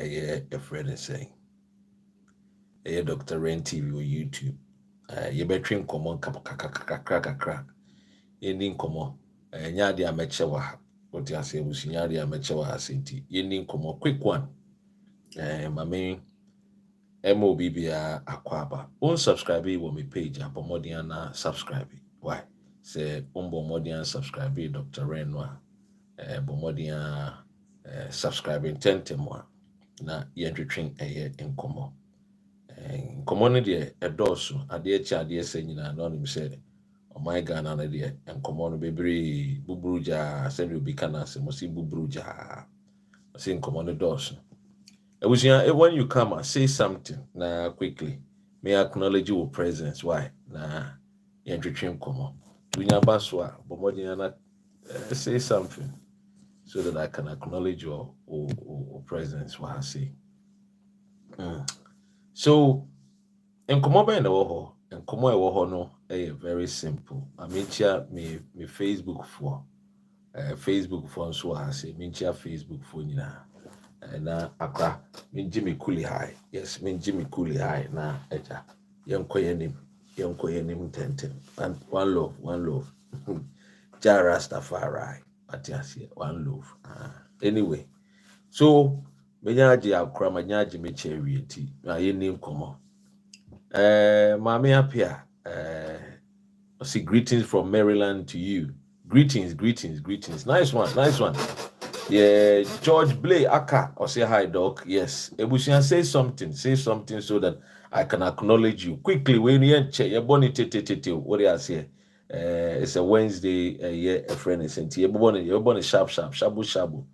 a friend is saying, Dr. Ren TV or YouTube. You better come on, crack. Ending come on. Nyadi a mechewa. What you say was Nyadi a mechewa Sinti. Ending come on, quick one. My main MOBBA Aquaba. Unsubscribe with me page. Abomodiana subscribe. Why? Say Umbomodian subscribe Dr. Renwa. Bomodian subscribing 10 temwa. Na yentwetwen nkomo nkomo no de edoso ade echi ade ese nyina na onim se o my Ghana na de nkomo no bebre buburuja se obi kana se mo si buburuja se nkomo no doso when you come and say something na quickly may I acknowledge your presence why na yentwetwen nkomo dunya baso a bomodi na say something so that I can acknowledge your presence what I say. So, in Komoba and Oho, and Komo Oho no, very simple. I mean, me Facebook so I say, minchia Facebook for Nina. And akra, min Jimmy Cooley High. Yes, min Jimmy Cooley High, na, eja. Young koyenim tentem. And one love. Jara Rastafari. One love. Anyway, so menyaji akra manyaji mechewi enti na yenim komo mami apia see greetings from Maryland to you. Greetings. Nice one. Yeah, George Blay Aka or say hi doc. Yes, Ebusian say something so that I can acknowledge you quickly. When you check your bonnet what do I say? It's a Wednesday, yeah, a friend is sent your bonnet sharp, shabu.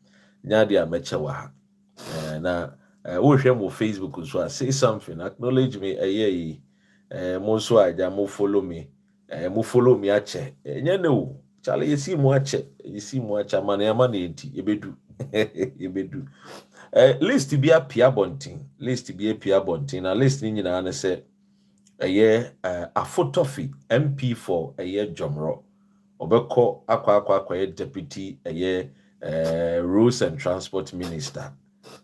Nyadi a mechawa. Now, we share more Facebook so I say something, acknowledge me, most why mo follow me, ache. No, Charlie, you see more man, yebedu. List to be a Pia Bonting, a list in and say a year a photography MP for a year Jomro, Obeko Aqua deputy a year Rules and Transport Minister.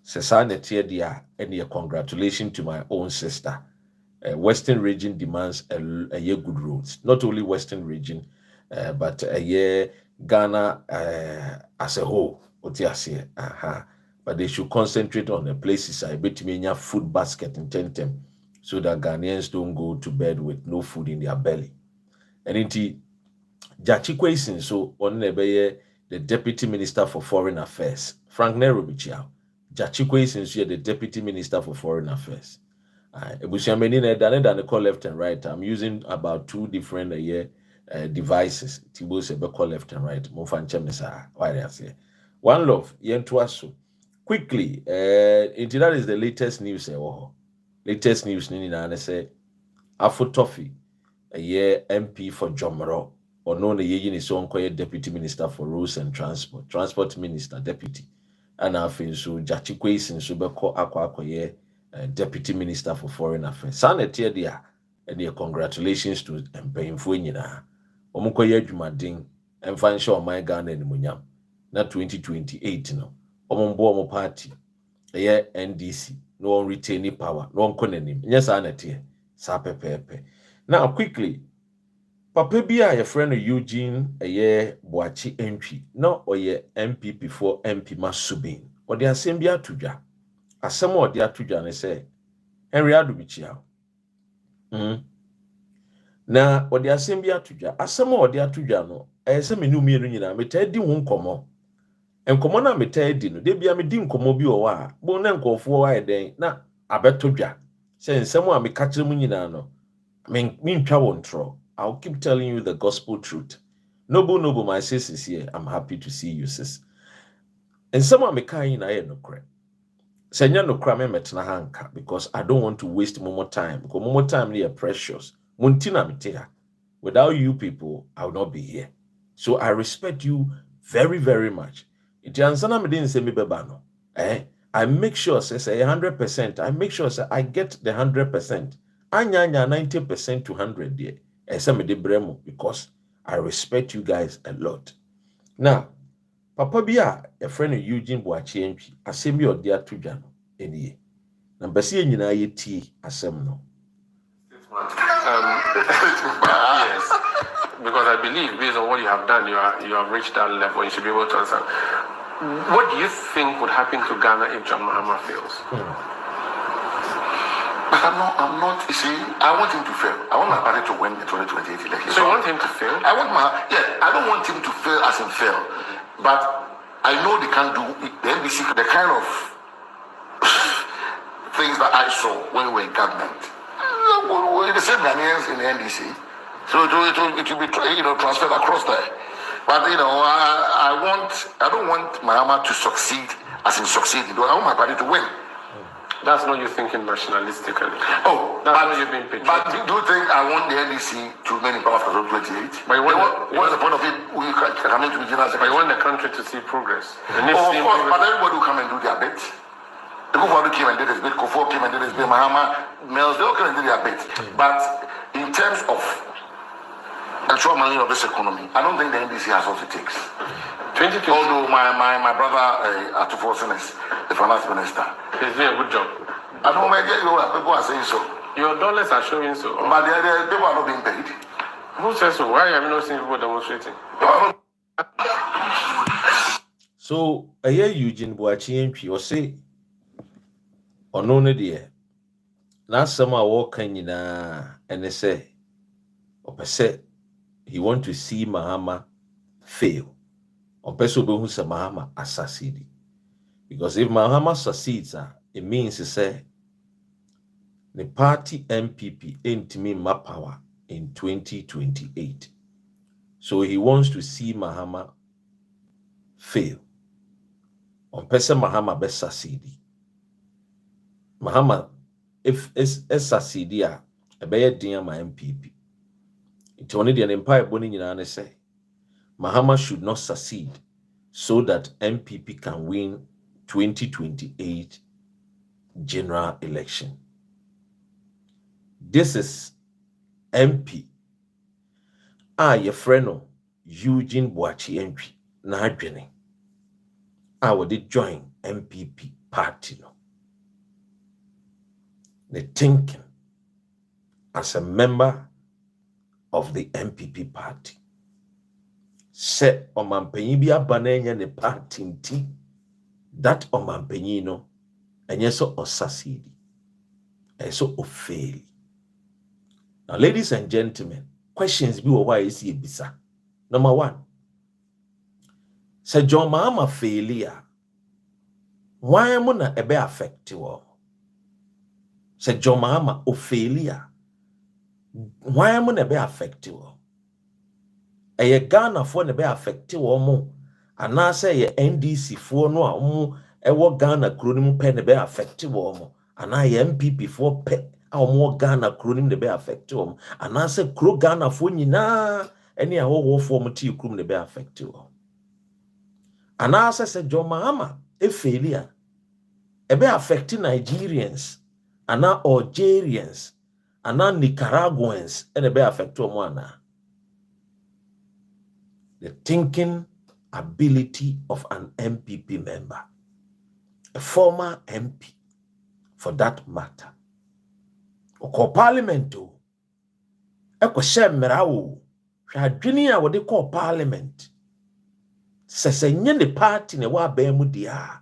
Society dia and your congratulations to my own sister. Western region demands a year good roads. Not only Western region, but a year Ghana as a whole. What you say? But they should concentrate on the places I bet me in food basket in Tentem, so that Ghanaians don't go to bed with no food in their belly. And indeed, Jachikwe so on the Deputy Minister for Foreign Affairs, Frank Nerobichiao. Jachikwe since you're the Deputy Minister for Foreign Affairs. Than call left and right. I'm using about two different devices. Tibo Sebe call left and right. Why I say one love, Yentuasu. Quickly, that is the latest news. Latest news, Nina say Afo Toffee, a year MP for Jomro, or known the Eugene is on Deputy Minister for Roads and Transport Minister, Deputy. And I feel so Jachikwe since Subeko Aqua Deputy Minister for Foreign Affairs. Sanetia dia and their congratulations to Mpayinfo nyina. Omukoye adwumaden emfa nhyɛ my Ghana animuonyam. Na 2028 no. Omombo omo party NDC no one retain power no one konanim. Yes sanetia sa pepepe. Now quickly Papa bi a your friend Eugene Boakye Antwi no oye MPP for MP ma Subin. Or the asem bi atudwa. Asem o de atudwa ne say Henry Adubichia. Na o de asem bi atudwa. Asem o de atudwa no se me nu mienu nyina me ta di ho nkomo. Nkomo na me ta di no de bia me di nkomo bi o wa bo na nkofo wa eden na abetodwa. Say nsem a me ka kire mu nyina no me ntwa wontro. I'll keep telling you the gospel truth. Noble, my sis is here. I'm happy to see you, sis. And some of me kind I no cry. Senya no cry me metna hanka because I don't want to waste more time. Because more time is precious. Muntina mitea. Without you people, I will not be here. So I respect you very, very much. Iti ansana me didn't say me bebano. I make sure say 100%. I make sure say I get the 100%. Anya 90% to 100 there. Because I respect you guys a lot. Now, Papa Bia, a friend of Eugene Boakye, asemi odi atudwa no. Any. Number see nyina ye tea asem no. Yes, because I believe based on what you have done, you have reached that level. You should be able to answer. What do you think would happen to Ghana if John Mahama fails? But I'm not, you see, I want him to fail. I want my party to win the 2028 election. So you want him to fail? I don't want him to fail as in fail. But I know they can't do the NBC, the kind of things that I saw when we were in government. We're the same Ghanaians in the NDC. So it will be transferred across there. But I don't want Mahama to succeed as in succeeding. I want my party to win. That's not you thinking nationalistically. Oh, that's not you being patriotic. But do you think I want the NDC to remain in power after 2028? But what's the point of it? We coming to begin as a But you want the country to see progress. Of course, but everybody will come and do their bit. The Kufuor came and did his bit, Kufuor came and did his bit, Mahama, Mills, they all came and did their bit. But in terms of actual money of this economy, I don't think the NDC has what it takes. 2020. Although my brother Atufosin is the finance minister. He's doing a good job. I don't know, people are saying so. Your dollars are showing so. But the people are not being paid. Who says so? Why have you not seen people demonstrating? So, Eugene Boakye Antwi or say, or no, dear. Now, some are walking in and they say, or per se, he want to see Mahama fail. Or person who say Mahama succeed. Because if Mahama succeeds, it means to say the party MPP ain't me my power in 2028. So he wants to see Mahama fail. On person Mahama best succeed. Mahama, if it's succeed, a better dear my MPP. It's only the empire boning in an say. Mahama should not succeed so that MPP can win 2028 general election. This is MP. Your friend Eugene Boakye Antwi na adwene. Would join MPP party no. The thinking as a member of the MPP party. Se omampenyi bi abanenya ne party nti that omampenyi no enye so osasidi so fail. Now ladies and gentlemen, questions be why is ebisa. Number 1, se John Mahama failure why mo na ebe affect wo? Se John Mahama o failure why mo na ebe affect wo? Eye Ghana for ne be affect wo mo ana say ye NDC for no a mo ewo Ghana kronim pe ne be affect wo mo ana ye MPP for pe a mo Ghana kronim ne be affect wo mo ana say kro Ghana for nyina ene a wo for mo ti krum ne be affect wo ana say John Mahama e failure e be affect Nigerians ana Algerians ana Nicaraguans ene be affect wo mo ana. The thinking ability of an MPP member, a former MP, for that matter. Oko parliament o, eko shemera o, shadwini a wode call parliament. Sese nye ne party ne wa be mu dia.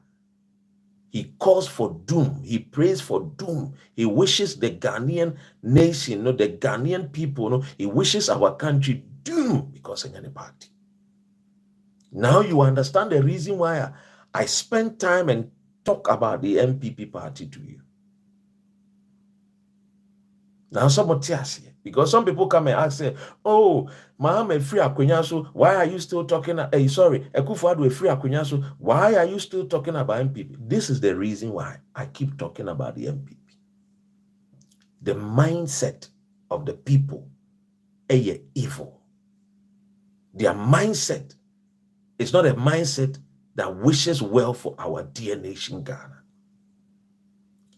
He calls for doom. He prays for doom. He wishes the Ghanaian nation, no, the Ghanaian people, no, he wishes our country doom because of any party. Now you understand the reason why I spend time and talk about the MPP party to you. Now somebody tells you, because some people come and ask, say, oh, Mahama free Akwenyaso, why are you still talking? Ekufuado free Akwenyaso, why are you still talking about MPP? This is the reason why I keep talking about the MPP. The mindset of the people is evil. Their mindset is not a mindset that wishes well for our dear nation, Ghana.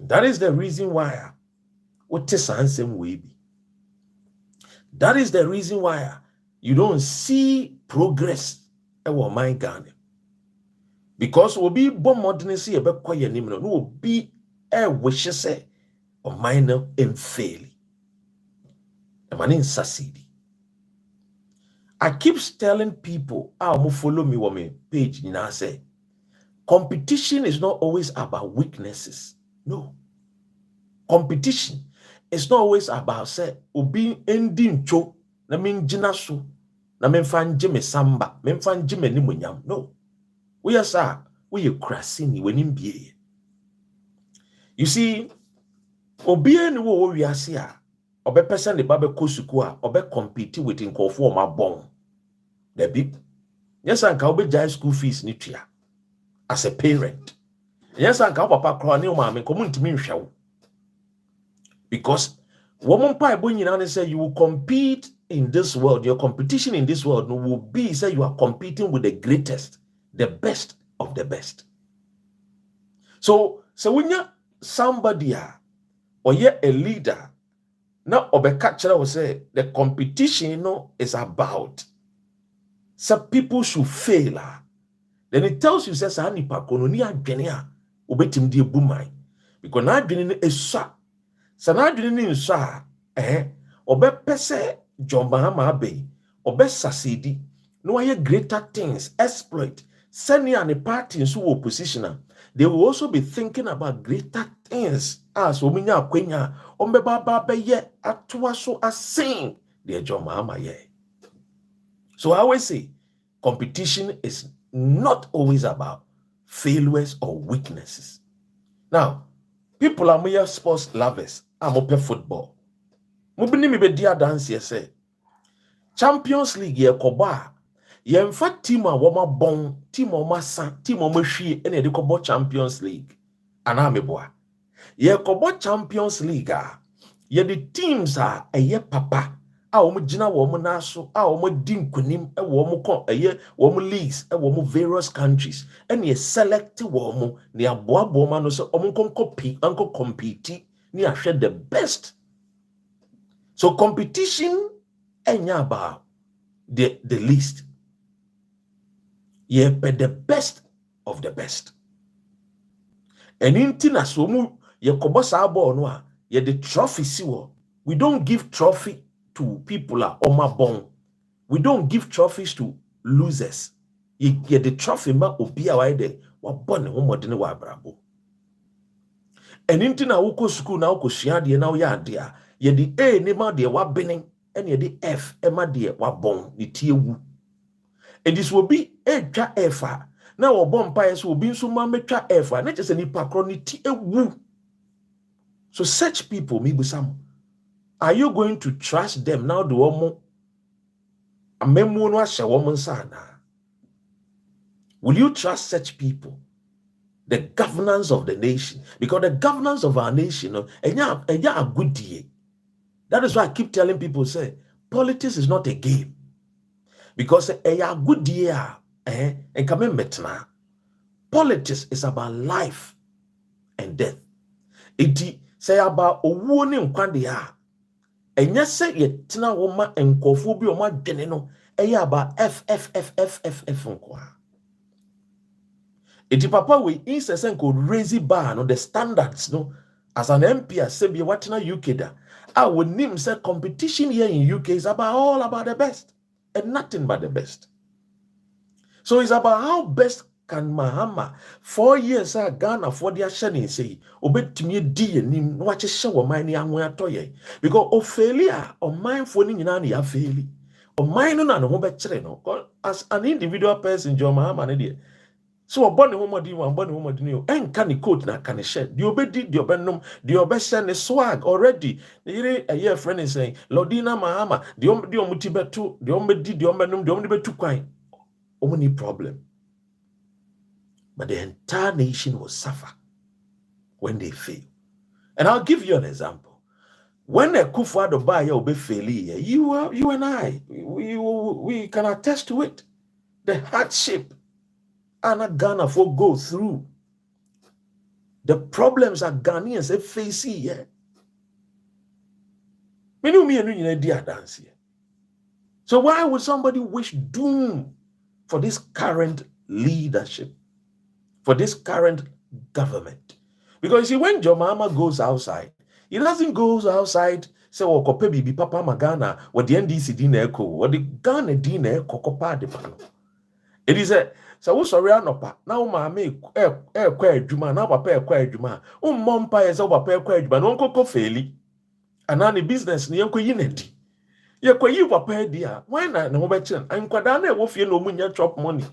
That is the reason why what is handsome way be. That is the reason why you don't see progress in my Ghana. Because we'll be born modernity a bit quiet, no be wishes say or minor and fail. A man in succeed. I keep telling people, who follow me on my page, I say, competition is not always about weaknesses. No. Competition is not always about, say, being ending cho, na mean jinasu, na men fan jime samba, men fan jime ni munyam. No. We are, sir, we are crashing when in be. You see, obie ni wo we are here. Obe person the babe kosuku a obe compete with nkofo ma bon. The big. Yes, anka obe jai school fees ni tua as a parent. Yes, anka papa kro ni o ma me komu ntimi nhwe wo. Because woman pa ebo nyina say you will compete in this world. Your competition in this world will be say you are competing with the greatest, the best of the best. So when you somebody or you're a leader, now obekachara will say the competition is about some people should fail. Then it tells you says ani pa kono ni adwene a obetim de ebumai because na adwene is sa na adwene ni nso a obepese John Mahama abe obesasedi no aye greater things exploit senior and the party nso opposition. They will also be thinking about greater things as ominya akwenya ombeba ba ye atoa so asin the John Mahama ye. So I always say competition is not always about failures or weaknesses. Now, people are more sports lovers. I'm up football. Mubini mi be dia dance ye say Champions League ye koba ye mfa team a woma bon team a woma san team a woma hwie ene de kobo Champions League ana meboa ye kobo Champions League ye the teams a eye papa a womo gina womo naso a womo di nkonim e womo ko eye womo leagues e womo various countries ene ye select womo ne aboabo ma no so womo konko compete ni ahwe the best. So competition enya about the least. Ye be the best of the best. And intina so mu ye kobo sa ball no a ye the trophy siwo. We don't give trophy to people bon. We don't give trophies to losers. Ye the trophy ma obi a why de wa born homodene wa brabo. And intina woko school na woko sua de na wo ya de a ye the A ne ma de wa benin and ye the F e ma de wa bon ni tie wu. And this will be a twa efa. Now or bomb pies will be so mametra efa. Not just any patronity a woo. So such people, maybe some. Are you going to trust them now? The woman a memoir woman sana. Will you trust such people? The governance of the nation. Because the governance of our nation, a good day. That is why I keep telling people, say, politics is not a game. Because a good year, and come in metna. Politics is about life and death. It say about a warning kwandia. And yes, say ye tina woma and kofubi oma geneno. About F. Iti papa we incessant could raise bar no the standards no as an MP as say be what na UK da. I would name say competition here in UK is all about the best. And nothing but the best. So it's about how best can Mahama 4 years Ghana for their shining say obet me di nim watch show mine anwa toye because failure or mine for ni na ya fail or mine no na ho be kire no as an individual person John Mahama ne dey so obone homodi wan bone homodi no en kan coat na kan share the obedi the obenum the obesha ne swag already a year friend is saying Lordina Mahama the omuti betu the omedi the obenum the omdi betu kwan omni problem. But the entire nation will suffer when they fail. And I'll give you an example. When a Kufuado buyer will be failing, you and I, we can attest to it. The hardship Anna Ghana for go through. The problems that Ghanaians face here. So why would somebody wish doom for this current leadership, for this current government? Because you see, when John Mahama goes outside, he doesn't go outside, say, oh, kope bibi papa magana, what the NDC dina echo, what the Ghana dina echo, kopa de pano. It is a, so what's sorry, no, now my make quite juma, now papa quite juma, mompa is over papa juma, no coco fairly, and any business near unity. Ye kwa yi papa dia, why not no better? I'm quadana wolf ye no munya chop money.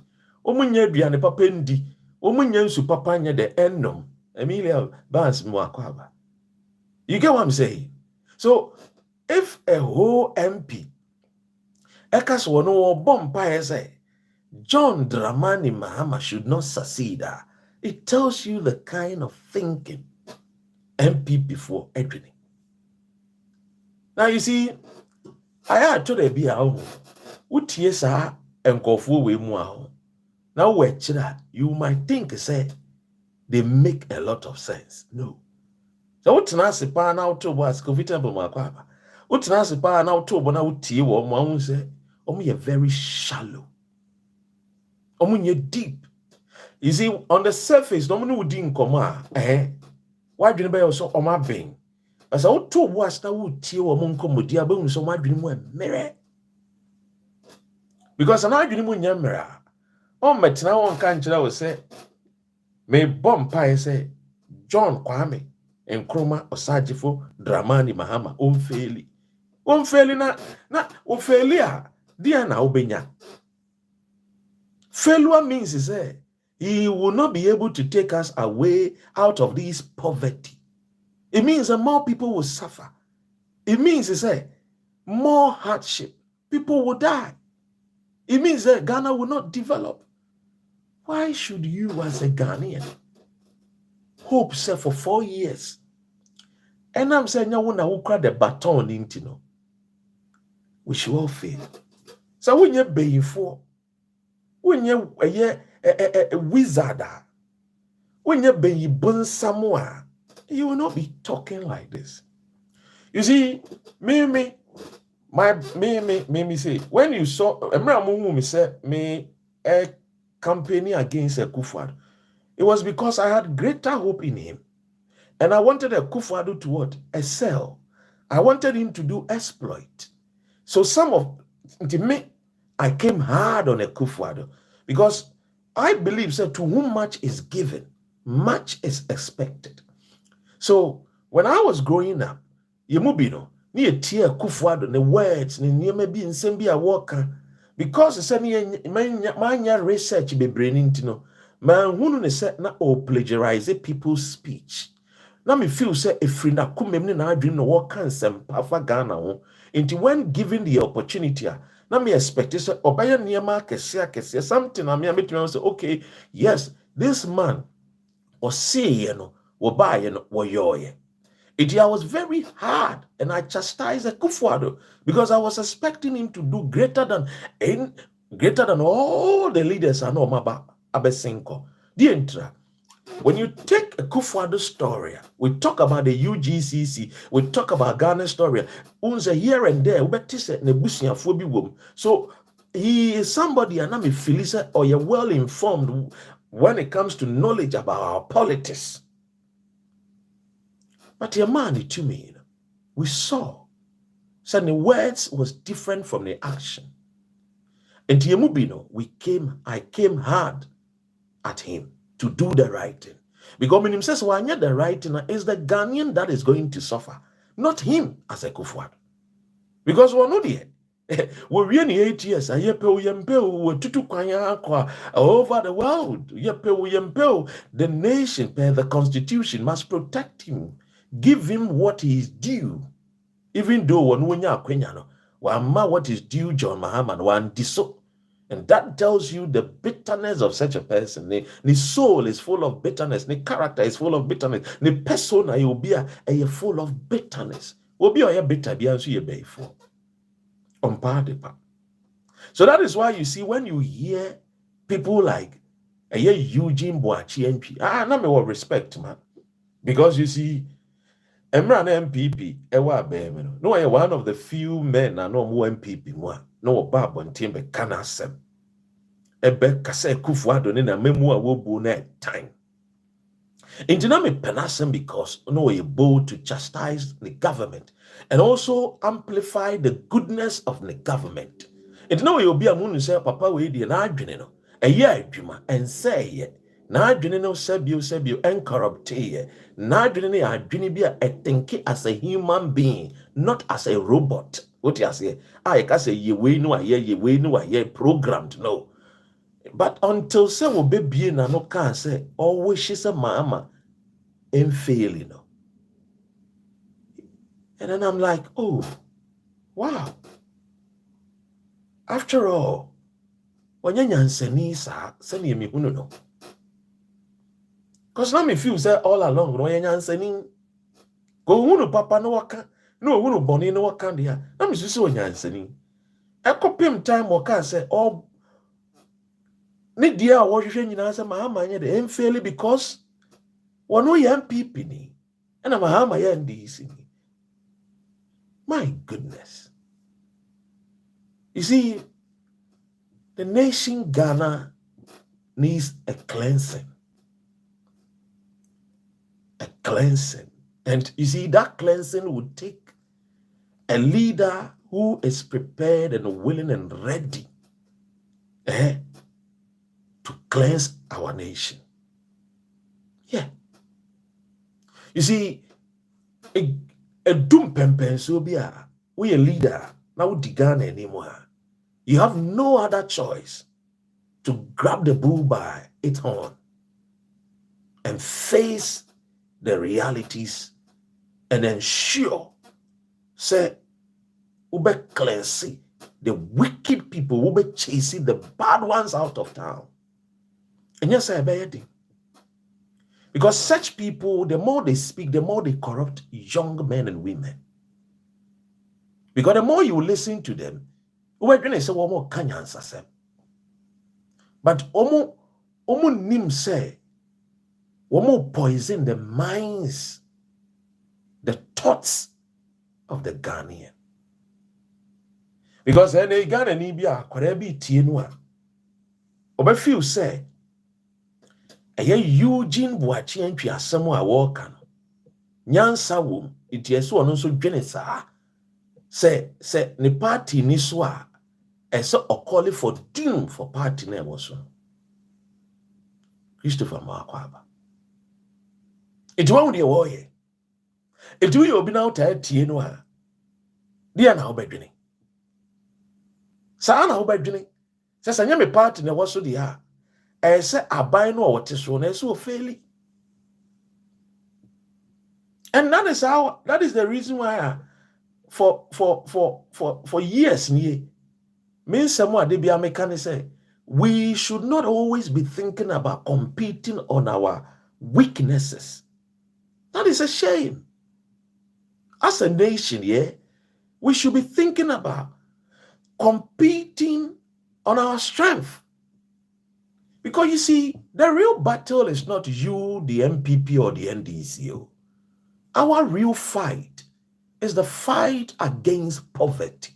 Omunya biane papa ndi, omunya nsu papa nya de ennom. Emilia Bans Mwakwaba. You get what I'm saying? So if a whole MP Ekas wono bompa say John Dramani Mahama should not succeed, it tells you the kind of thinking MP before Edwin. Now you see, I had to be a home. What yes, and go for we more. Now, you might think, say, they make a lot of sense. No. So, what's not a pan out to was comfortable, Makwaba? What's not a pan out to bona uti or one say, you're very shallow. You're deep. You see, on the surface, no one would didn't come why didn't you also on my being? As I would to was now would tear or monko mudia bones so my dream went mirror. Because an argument when you're mirror. Oh, but now one can't will say, may bomb pie say, John Kwame and Kroma Osajifo Dramani Mahama, unfairly na failure, dear now benya. Failure means he said, he will not be able to take us away out of this poverty. It means that more people will suffer. It means he said, more hardship. People will die. It means that Ghana will not develop. Why should you, as a Ghanaian, hope say for 4 years? And I'm saying, you want to the baton into no. We should all fail. So when you're paying for, when you're a wizard, when you're being born somewhere, you will not be talking like this. You see, me say, when you saw, me say, me a campaigning against a Kufuor, it was because I had greater hope in him. And I wanted a Kufuor to what? Excel. I wanted him to do exploit. So I came hard on a Kufuor because I believe that to whom much is given, much is expected. So when I was growing up, Yemubino, near tear Kufuor, the words, near maybe in Sembia Walker, because the same my research be braining to know, man, who said na or plagiarize people's speech. Now me feel say a friend na kumem na dream no work can sem pafa Ghana into when given the opportunity. Now me expect say obaya niema kese something na me say okay, yes, this man or say or buy or yoye. I was very hard and I chastised a Kufuor because I was expecting him to do greater than all the leaders I know about Abesinko. The when you take a Kufuor story, we talk about the UGCC, we talk about Ghana story, unza here and there, so he is somebody and I'm a Philisa or you're well informed when it comes to knowledge about our politics. But your man, to me, we saw. So the words was different from the action. And Yemubino, I came hard at him to do the right thing. Because when he says, well, the right thing is the Ghanaian that is going to suffer, not him as a Kufuor. Because we're not here. We're really 8 years. We're over the world. The nation, the constitution must protect him. Give him what is due. Even though what is due John Mahama, and that tells you the bitterness of such a person. The soul is full of bitterness. The character is full of bitterness. The persona will be full of bitterness. Will be a bitter before. So that is why you see when you hear people like Eugene Boakye Antwi, not me what respect, man, because you see. Emran MPP, no, I one of the few men I know more MPP one. No bab on timber can asem. Ebe kase Kufuor in a memoir will be time. In dynamic penasem because no a bold to chastise the government and also amplify the goodness of the government. It no you'll be a moon say papa we di na adwene no a year adwuma and say ye na adwene no sebio and corrupt ye na adwene ne adwene bi a think as a human being, not as a robot. What you say? I can say ye we no ye programmed no. But until say we be na no can say always she's a Mahama in failing. No. And then I'm like, oh, wow. After all, when you nyansani sa send me hunu no. Because now me feel say all along when you nyansani go hunu papa no waka no hunu boni no waka dia. Na me so nyansani. E kopim time waka say all ne dia wo hwehwe nyina say Mahama anya de emfeli because wono yan MPP ni. And Mahama yan DC ni. My goodness. You see, the nation Ghana needs a cleansing. A cleansing. And you see, that cleansing would take a leader who is prepared and willing and ready to cleanse our nation. Yeah. You see, a doom pempen so be we a leader now di Ghana anymore. You have no other choice to grab the bull by its horn and face the realities and ensure say ube cleanse the wicked people, ube chasing the bad ones out of town. And yes, I bear it. Because such people, the more they speak, the more they corrupt young men and women. Because the more you listen to them, we're going to say, "One more Kenyan sasem." But omo nim say, "One more poison the minds, the thoughts of the Ghanaian." Because any Ghana ni bia kwarebi tienua. Obe feel say, Eugene Boakye Antwi asemo a woka no nyansa wom itieso ono so dwene saa se ne party ni so a ese okoli for doom for party na emoso Christopher Makwaba it won dey woye it we obi na uta tie no a dia na obedwene saa na obedwene se sanya me party na woso dia say abai no what is so so fairly. And that is the reason why for years me someone they be American say we should not always be thinking about competing on our weaknesses. That is a shame. As a nation, we should be thinking about competing on our strength. Because you see, the real battle is not you, the MPP or the NDC. Our real fight is the fight against poverty.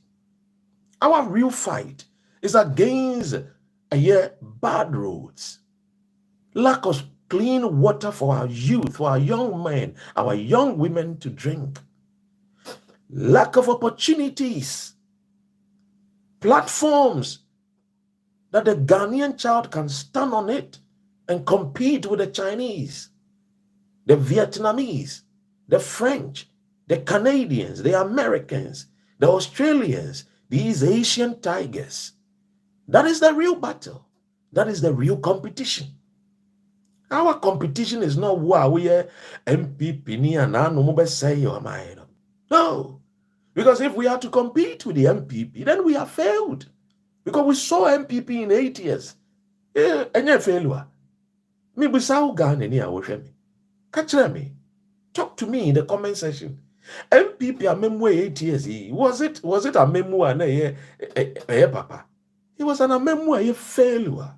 Our real fight is against bad roads, lack of clean water for our youth, for our young men, our young women to drink, lack of opportunities, platforms that the Ghanaian child can stand on it and compete with the Chinese, the Vietnamese, the French, the Canadians, the Americans, the Australians, these Asian tigers. That is the real battle. That is the real competition. Our competition is not who we are MPP and no. Because if we are to compete with the MPP, then we have failed. Because we saw MPP in 8 years. And you failure. Me bisau Ghana ni awoshe me. Catch me. Talk to me in the comment section. MPP a memo 8 years. Was it a memo na papa? It was an memo a failure.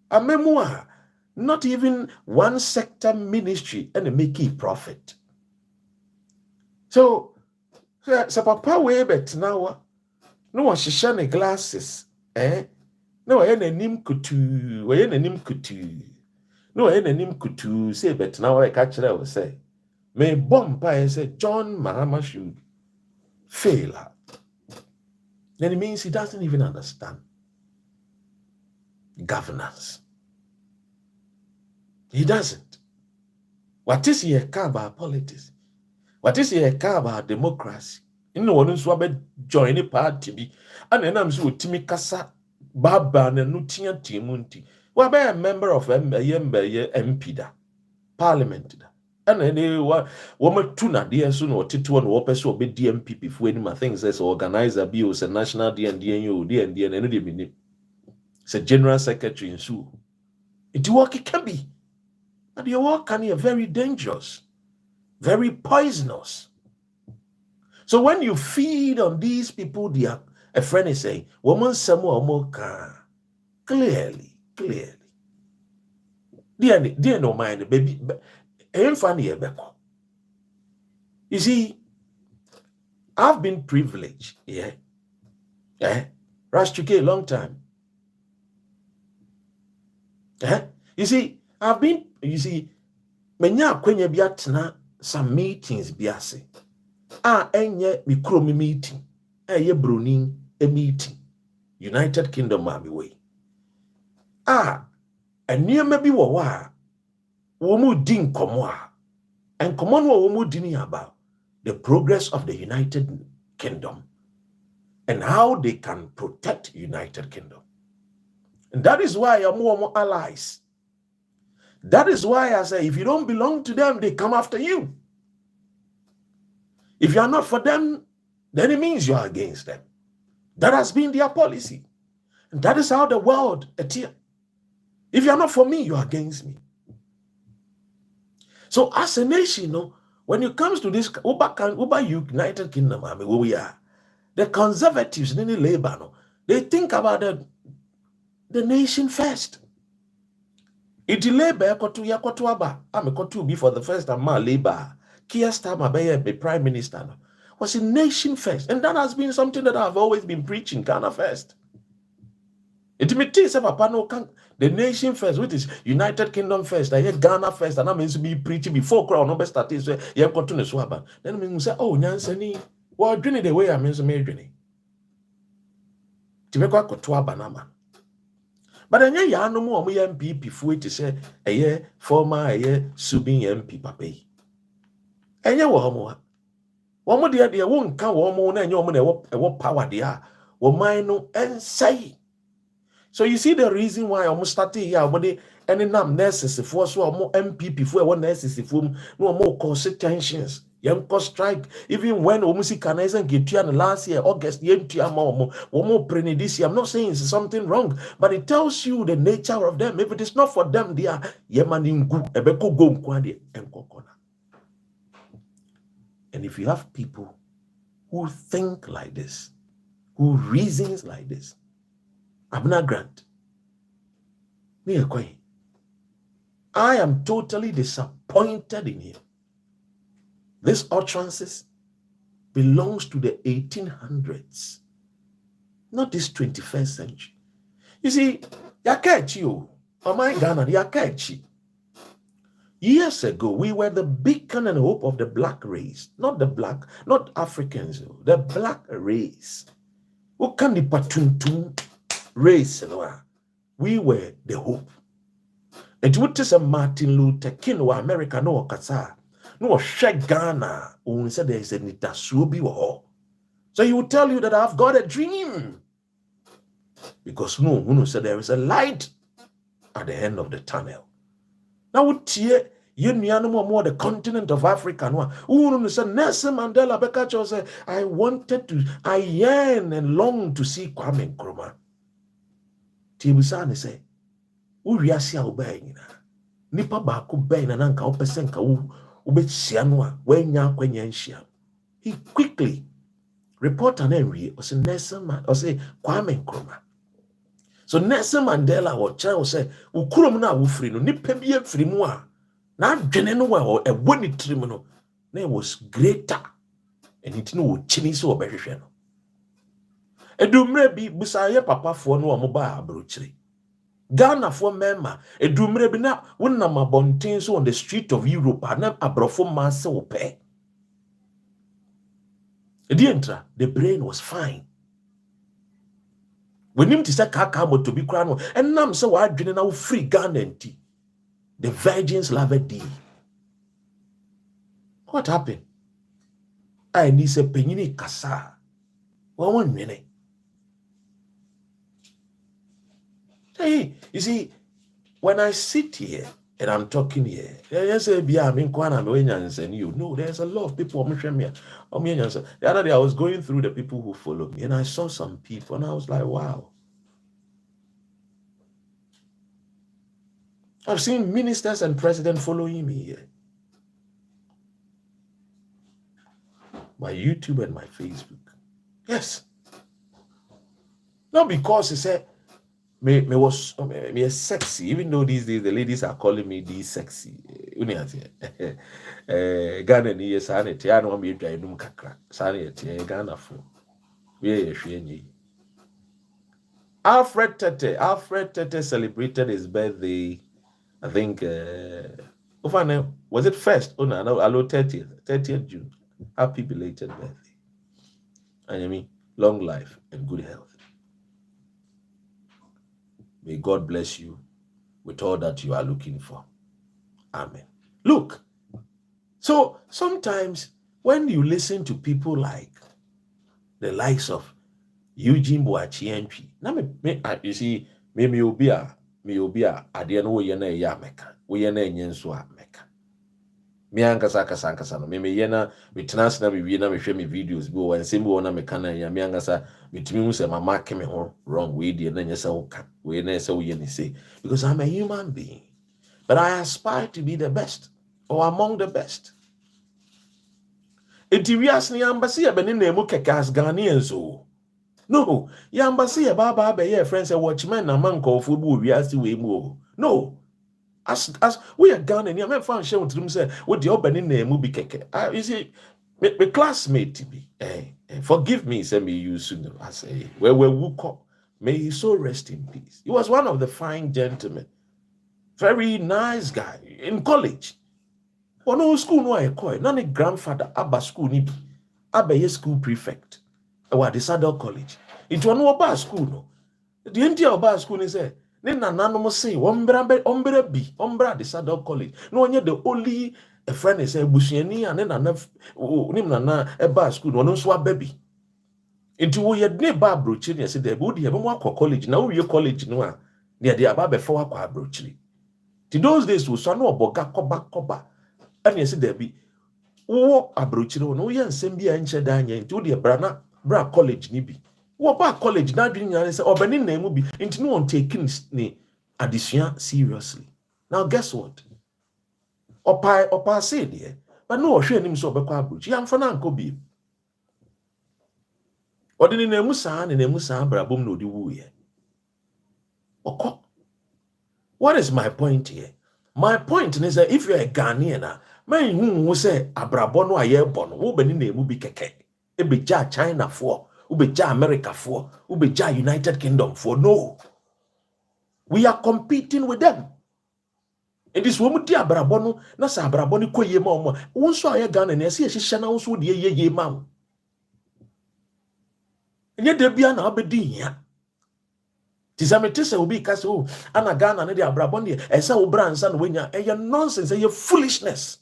A memoir, not even one sector ministry and make it profit. So papa way bet now. No one shishane glasses, No, I nim kutu, No, any could to say, but now I catch it, I will say, may bomb by say John Mahama should fail her. Then it means he doesn't even understand governance. He doesn't. What is he about politics? What is he about democracy? You know, one who join a party, and then I'm so Timmy Kasa, Baba, and Nutia Timunti. Well, a member of MP, Parliament. And then they were woman tuna dear soon or Titu and Wopes will be DMP before any my things as organizer bills and national DNDNU, DND, and any it's a general secretary in Sue. It work it can be. And your work can be very dangerous, very poisonous. So when you feed on these people, a friend is saying, woman somewhere more clearly. Dear no mind, baby. You see, I've been privileged, Rastuke a long time. You see, menya kwenye biatna some meetings biase. Enye mikromi meeting. Ye bruning a meeting. United Kingdom army way. And near maybe wa. Womu din komwa. And common womu dini about the progress of the United Kingdom and how they can protect United Kingdom. And that is why I'm more allies. That is why I say if you don't belong to them, they come after you. If you are not for them, then it means you are against them. That has been their policy. And that is how the world adhere. If you are not for me, you are against me. So as a nation, when it comes to this Uber United Kingdom, I mean, where we are, the conservatives in the Labour, they think about the nation first. It Labour to be for the first time, my Labour, Keir Starmer be Prime Minister, was a nation first. And that has been something that I've always been preaching, Ghana first. It means the nation first, which is United Kingdom first, I hear Ghana first, and I mean to be preaching before crowd number started. So you have got to swab. Then I mean say, oh, Nansani, well, drinking the way I mean to me drinking. To make a banana. But then ya no more MP before to say a year former a year Subin MP pape. And ya more. One more dear won't come one more than your money what power they are. Or mine no and say. So you see the reason why I'm starting here, but any name necessary for so more MP before one necessary for no more cause tensions. Young cause strike. Even when almost can't get you last year, August, more praying this year. I'm not saying it's something wrong, but it tells you the nature of them. If it is not for them, they are Yemaningu, Ebeko go Kwadi, and Kokona. And if you have people who think like this, who reasons like this, Abna Grant, I am totally disappointed in him. This utterances belongs to the 1800s, not this 21st century. You see, Yakechi, oh my Ghana, Yakechi. Years ago, we were the beacon and hope of the black race, not Africans, the black race. Who can the patuntum race? We were the hope. And what is a Martin Luther King or America no Kasa? No shake Ghana. Who said there is a nitasubi war. So he will tell you that I've got a dream. Because no said there is a light at the end of the tunnel. Now what you know more the continent of Africa. Who said Nelson Mandela Bekacho said, I yearn and long to see Kwame Nkrumah. Tibusane say, Uriasia obeying. Nipa baku bay na nanka opesenka ubesianwa wenya kwenyenshia. He quickly report an area or say Nelson or say Kwame Nkrumah. So Nelson Mandela or Charles say ukurum na wufri no nipa bi afri mu a na adwene no wa e woni trim no na was greater and it no chini so obehwehwe no. Edumre bi busaye papa fo no omo ba abrochire. Ghana for member, a dumrebina, when nama bontains on the street of Europe, and a brofo mass will pay. The brain was fine. When him to say kakamo to be crowned, and nam so I didn't now free Ghana and tea. The virgins loved thee. What happened? I need a penny kasa. 1 minute. Hey, you see, when I sit here and I'm talking here, there's a you know, there's a lot of people. The other day I was going through the people who follow me, and I saw some people, and I was like, wow. I've seen ministers and presidents following me here. My YouTube and my Facebook. Yes. Not because he said me sexy, even though these days the ladies are calling me these sexy. Ghana ni yesane te anu me dwa enum kakra. Sane te Ghana fo. We ye hwe Alfred Tete celebrated his birthday. I think was it first? Oh no, 30th June. Happy belated birthday. And I mean, long life and good health. May God bless you with all that you are looking for. Amen. Look, so sometimes when you listen to people like the likes of Eugene Boakye Antwi, you see, me obi a ade no ye na ya meka, we ye na enyenso a meka. Me ankasa no me yena me tenase na me wie na me hwe me videos bi o nsem bi na me kana ya me ankasa metumi hu se mama ke me ho wrong we dey na nyesa wo ka we na se wo ye ni say, because I'm a human being, but I aspire to be the best or among the best. Enti wias ni ambasi e beni na emu kekas Ghanaians o. No, yambasi e baba be ye friends e watchman na man call football wias we mu o. No. As we are Ghanaian, I mean, fan share with them say, what the opening name will be keke. You see, my classmate to be. Forgive me, say me you soon. I say, where we call. May he so rest in peace. He was one of the fine gentlemen, very nice guy in college. But no school no I call. None grandfather Abba school ni bi. Abba ye school prefect. Wa the Sadal College. It was no Abba school no. The entire Abba school ni say. Ne nananom say ombra the Sadal College. No onye the only a friend is a busuani and nana nim nana eba school no so baby. Into wo ye ne ba brochiri say there be dey be mo college na wo college no a ne dey aba be fa akwa brochiri. To those days wo so na oboga koba and you say there be wo abrochiri no ye nsem bia nche da anya nti wo dey bra college ni bi. Wo ba college na dwin yan say obani na emu bi nti no on taking ni addition seriously. Now guess what? Opa say there, but no hwe anim so obekwa abrochi yam fa na nko bi. Odini na emu saa brabom na odi wu ye. Oko. What is my point here? My point is that if you are a Ghanaian, man who say abrabo no aye bon, wo bani na emu bi keke. E be ja China for Ubeja America for, Ubeja United Kingdom for. No. We are competing with them. It is womuti abrabono, na sa abraboni ko ye ma omo. Wonso aye Ghana na ese hihye na wonso de ye ma. Enye de bia na obedi ya. Tizamete se obi ka se o ana Ghana na de abraboni ese wo bransa na wenya eye nonsense, eye foolishness.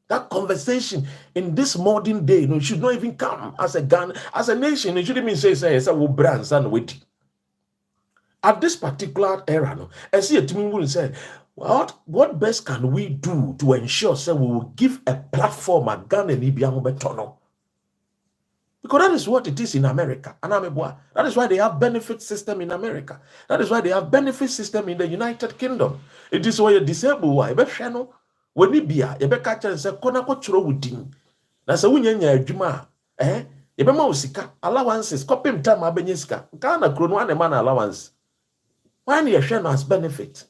That conversation in this modern day, no, should not even come as a Ghana, as a nation. It shouldn't even say we brands and wait. At this particular era, no, I see a team will say, what best can we do to ensure that we will give a platform at Ghana and Ibia? Because that is what it is in America. That is why they have benefit system in America. That is why they have benefit system in the United Kingdom. It is why you're disabled. Why? When you be a catch and say, Kona ko churo wudin. Na sa wunyanya adwuma yebema osika allowances copy time abenyesika. Kana krono ane man allowance. Why you share as benefit?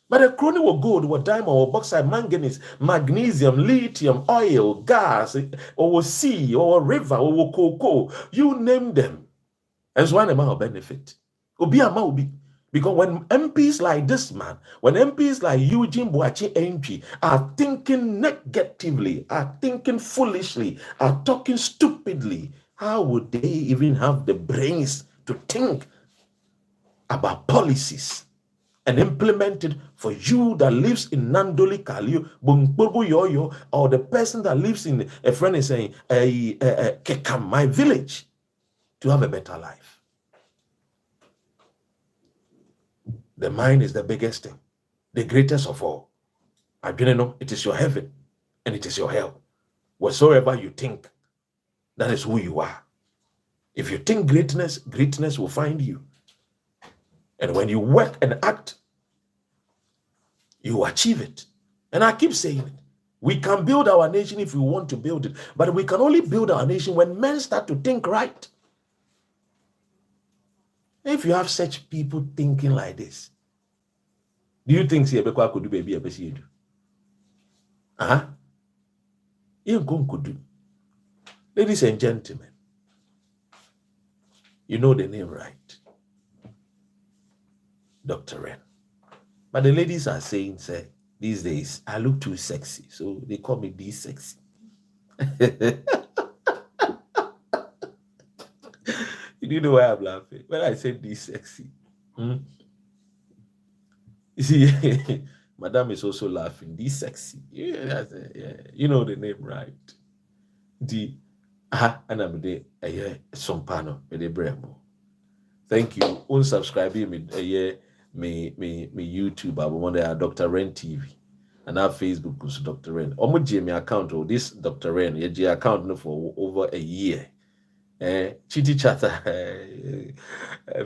But the crony will gold, or diamond, or bauxite, manganese, magnesium, lithium, oil, gas, or sea, or river, or cocoa. You name them. As one amount of benefit. Obi ama obi. Because when MPs like this man, when MPs like Eugene, Boakye, Antwi are thinking negatively, are thinking foolishly, are talking stupidly, how would they even have the brains to think about policies and implement it for you that lives in Nandoli Kalio, Bungbogo Yoyo, or the person that lives in, a friend is saying, Kekam, my village, to have a better life? The mind is the biggest thing, the greatest of all. I didn't know it is your heaven and it is your hell. Whatsoever you think, that is who you are. If you think greatness, greatness will find you. And when you work and act, you achieve it. And I keep saying it. We can build our nation if we want to build it, but we can only build our nation when men start to think right. If you have such people thinking like this, do you think Siebekwa could do baby a besi? You could do. Ladies and gentlemen, you know the name right. Dr. Ren. But the ladies are saying, say, these days, I look too sexy. So they call me D sexy. You know why I'm laughing? When I said D sexy. You see, Madame is also laughing. D sexy. Yeah, you know the name right. D. And I'm the some panel with the bremo. Thank you. Unsubscribe me YouTube. I want Dr. Ren TV. And our Facebook is Dr. Ren. Omo GME account or this Dr. Ren. Your account for over a year. Chitty chatter.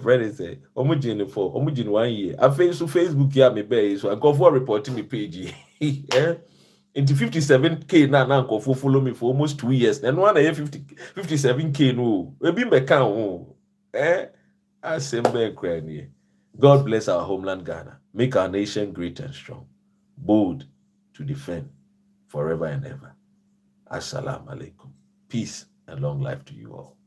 Friend is Omo GME for Omo GME 1 year. I Facebook here me base. So I go for reporting me page. Into 57K now follow me for almost 2 years. And one 57K no. We be me count. God bless our homeland Ghana. Make our nation great and strong, bold to defend forever and ever. Assalamu alaikum. Peace and long life to you all.